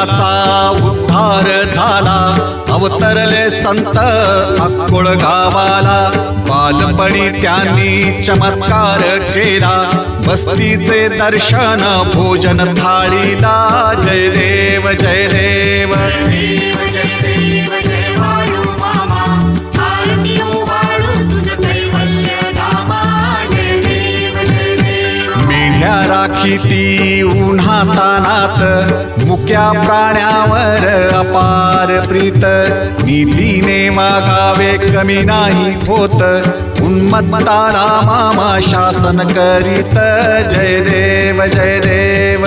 जगाचा उद्धार झाला, अवतरले संत अक्कोळ गावाला. बालपणी त्यांनी चमत्कार केला, बस्तीचे दर्शन भोजन थाळीला. जय देव जय देव. मेढ्या राखीती उन्हातानात, मुक्या प्राण्यावर अपार प्रीत. नीतीने वागावे कमी नाही होत, उन्मत्ताला मामा शासन करीत. जय देव जय देव.